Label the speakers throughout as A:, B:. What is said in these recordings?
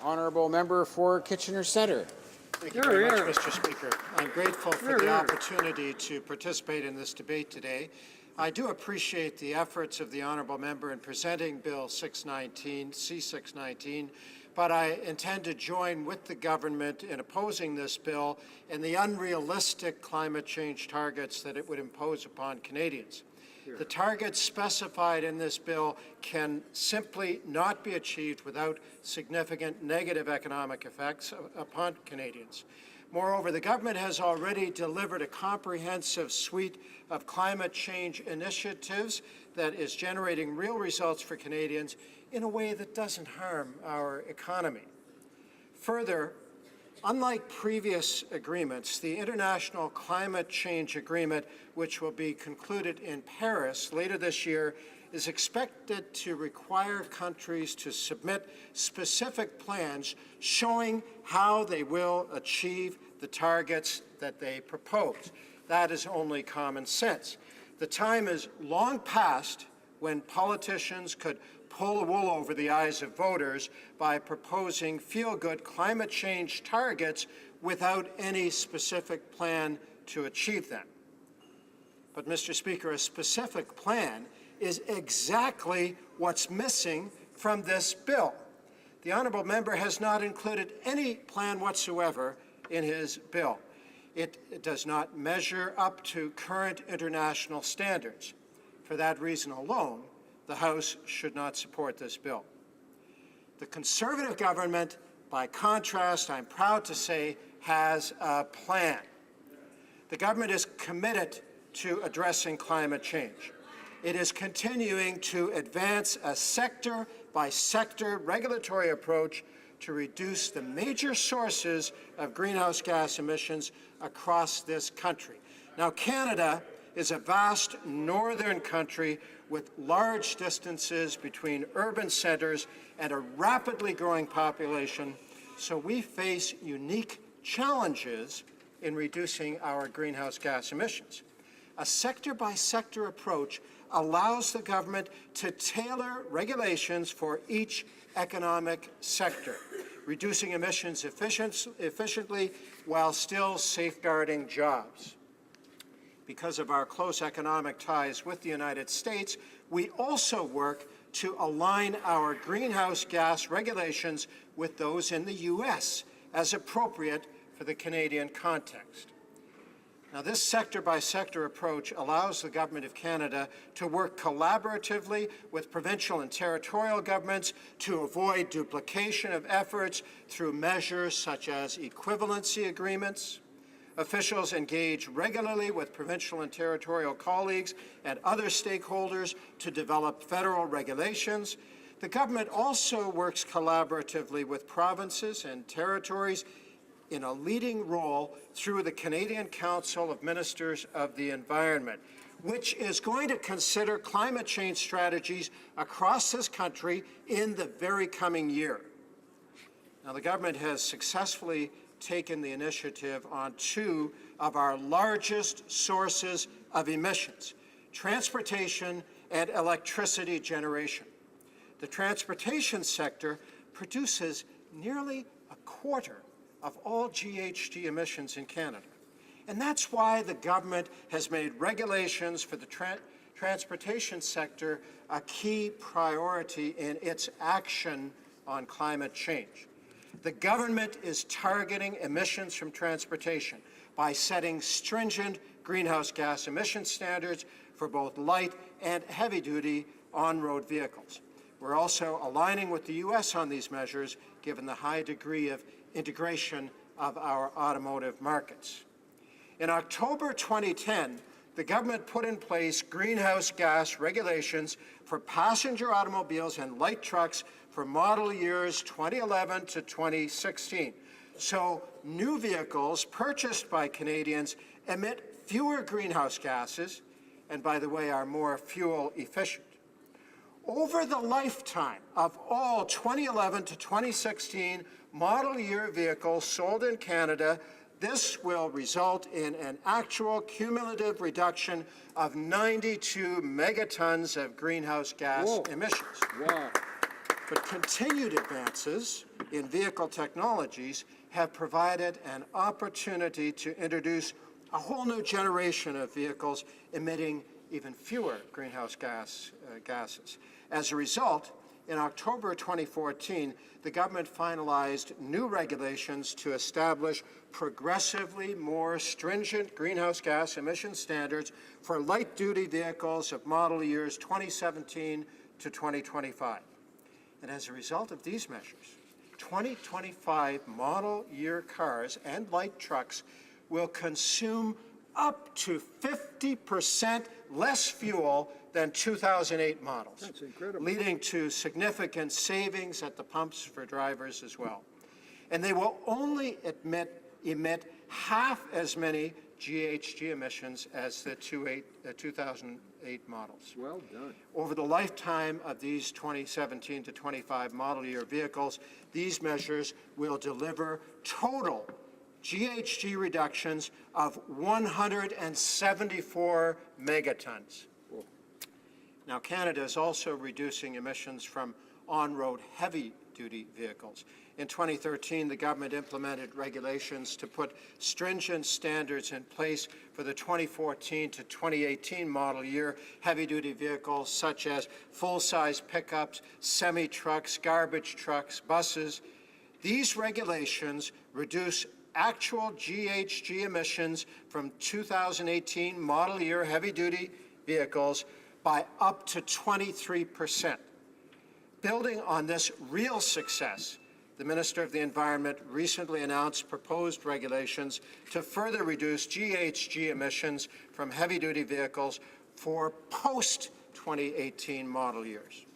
A: honourable member for Kitchener Centre.
B: Thank you very much, Mr. Speaker. I'm grateful for the opportunity to participate in this debate today. I do appreciate the efforts of the honourable member in presenting Bill C-619, but I intend to join with the government in opposing this bill and the unrealistic climate change targets that it would impose upon Canadians. The targets specified in this bill can simply not be achieved without significant negative economic effects upon Canadians. Moreover, the government has already delivered a comprehensive suite of climate change initiatives that is generating real results for Canadians in a way that doesn't harm our economy. Further, unlike previous agreements, the International Climate Change Agreement, which will be concluded in Paris later this year, is expected to require countries to submit specific plans showing how they will achieve the targets that they propose. That is only common sense. The time is long past when politicians could pull the wool over the eyes of voters by proposing feel-good climate change targets without any specific plan to achieve them. But, Mr. Speaker, a specific plan is exactly what's missing from this bill. The honourable member has not included any plan whatsoever in his bill. It does not measure up to current international standards. For that reason alone, the House should not support this bill. The Conservative government, by contrast, I'm proud to say, has a plan. The government is committed to addressing climate change. It is continuing to advance a sector-by-sector regulatory approach to reduce the major sources of greenhouse gas emissions across this country. Now, Canada is a vast northern country with large distances between urban centres and a rapidly growing population, so we face unique challenges in reducing our greenhouse gas emissions. A sector-by-sector approach allows the government to tailor regulations for each economic sector, reducing emissions efficiently while still safeguarding jobs. Because of our close economic ties with the United States, we also work to align our greenhouse gas regulations with those in the U.S. as appropriate for the Canadian context. Now, this sector-by-sector approach allows the Government of Canada to work collaboratively with provincial and territorial governments to avoid duplication of efforts through measures such as equivalency agreements. Officials engage regularly with provincial and territorial colleagues and other stakeholders to develop federal regulations. The government also works collaboratively with provinces and territories in a leading role through the Canadian Council of Ministers of the Environment, which is going to consider climate change strategies across this country in the very coming year. Now, the government has successfully taken the initiative on two of our largest sources of emissions, transportation and electricity generation. The transportation sector produces nearly a quarter of all GHG emissions in Canada. And that's why the government has made regulations for the transportation sector a key priority in its action on climate change. The government is targeting emissions from transportation by setting stringent greenhouse gas emission standards for both light and heavy-duty on-road vehicles. We're also aligning with the U.S. on these measures, given the high degree of integration of our automotive markets. In October 2010, the government put in place greenhouse gas regulations for passenger automobiles and light trucks for model years 2011 to 2016. So new vehicles purchased by Canadians emit fewer greenhouse gases and, by the way, are more fuel efficient. Over the lifetime of all 2011 to 2016 model year vehicles sold in Canada, this will result in an actual cumulative reduction of 92 megatons of greenhouse gas emissions. But continued advances in vehicle technologies have provided an opportunity to introduce a whole new generation of vehicles emitting even fewer greenhouse gases. As a result, in October 2014, the government finalized new regulations to establish progressively more stringent greenhouse gas emission standards for light-duty vehicles of model years 2017 to 2025. And as a result of these measures, 2025 model year cars and light trucks will consume up to 50% less fuel than 2008 models.
C: That's incredible.
B: Leading to significant savings at the pumps for drivers as well. And they will only emit half as many GHG emissions as the 2008 models.
C: Well done.
B: Over the lifetime of these 2017 to 25 model year vehicles, these measures will deliver total GHG reductions of 174 megatons.
C: Whoa.
B: Now, Canada is also reducing emissions from on-road heavy-duty vehicles. In 2013, the government implemented regulations to put stringent standards in place for the 2014 to 2018 model year heavy-duty vehicles, such as full-size pickups, semi-trucks, garbage trucks, buses. These regulations reduce actual GHG emissions from 2018 model year heavy-duty vehicles by up to 23%. Building on this real success, the Minister of the Environment recently announced proposed regulations to further reduce GHG emissions from heavy-duty vehicles for post-2018 model years.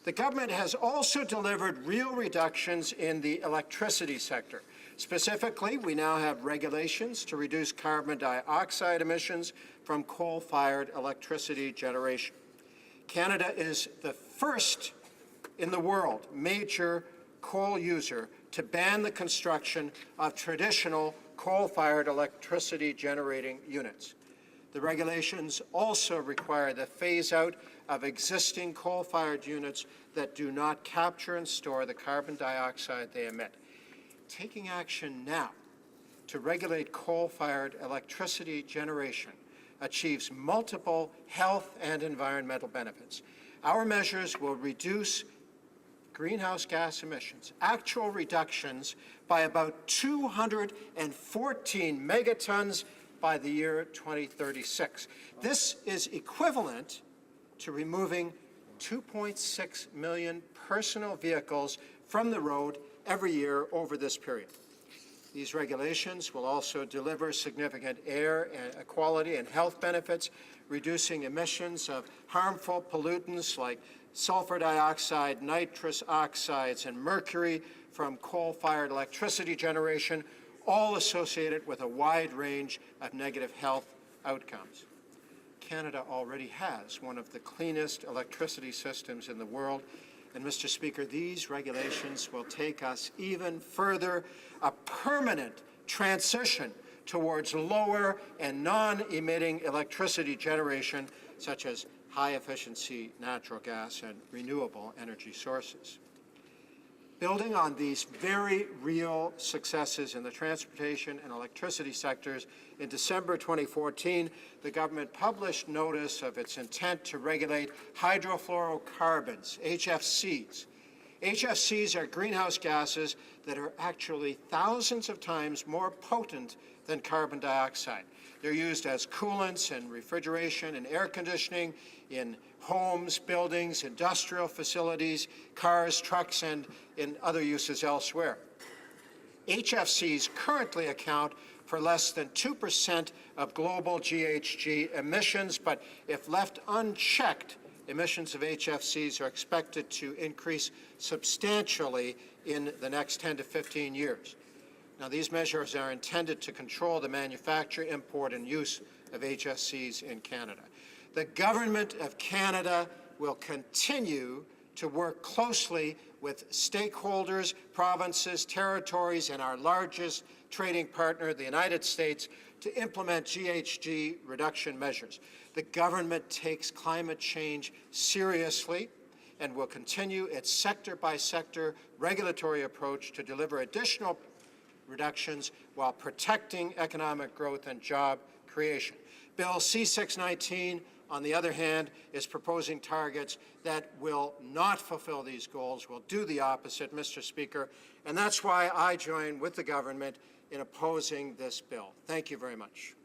B: The government has also delivered real reductions in the electricity sector. Specifically, we now have regulations to reduce carbon dioxide emissions from coal-fired electricity generation. Canada is the first in the world major coal user to ban the construction of traditional coal-fired electricity generating units. The regulations also require the phase-out of existing coal-fired units that do not capture and store the carbon dioxide they emit. Taking action now to regulate coal-fired electricity generation achieves multiple health and environmental benefits. Our measures will reduce greenhouse gas emissions, actual reductions, by about 214 megatons by the year 2036. This is equivalent to removing 2.6 million personal vehicles from the road every year over this period. These regulations will also deliver significant air quality and health benefits, reducing emissions of harmful pollutants like sulfur dioxide, nitrous oxides, and mercury from coal-fired electricity generation, all associated with a wide range of negative health outcomes. Canada already has one of the cleanest electricity systems in the world. And, Mr. Speaker, these regulations will take us even further, a permanent transition towards lower and non-emitting electricity generation, such as high-efficiency natural gas and renewable energy sources. Building on these very real successes in the transportation and electricity sectors, in December 2014, the government published notice of its intent to regulate hydrofluorocarbons, HFCs. HFCs are greenhouse gases that are actually thousands of times more potent than carbon dioxide. They're used as coolants in refrigeration and air conditioning, in homes, buildings, industrial facilities, cars, trucks, and in other uses elsewhere. HFCs currently account for less than 2% of global GHG emissions, but if left unchecked, emissions of HFCs are expected to increase substantially in the next 10 to 15 years. Now, these measures are intended to control the manufacture, import, and use of HFCs in Canada. The Government of Canada will continue to work closely with stakeholders, provinces, territories, and our largest trading partner, the United States, to implement GHG reduction measures. The government takes climate change seriously, and will continue its sector-by-sector regulatory approach to deliver additional reductions while protecting economic growth and job creation. Bill C-619, on the other hand, is proposing targets that will not fulfill these goals, will do the opposite, Mr. Speaker, and that's why I join with the government in opposing this bill. Thank you very much.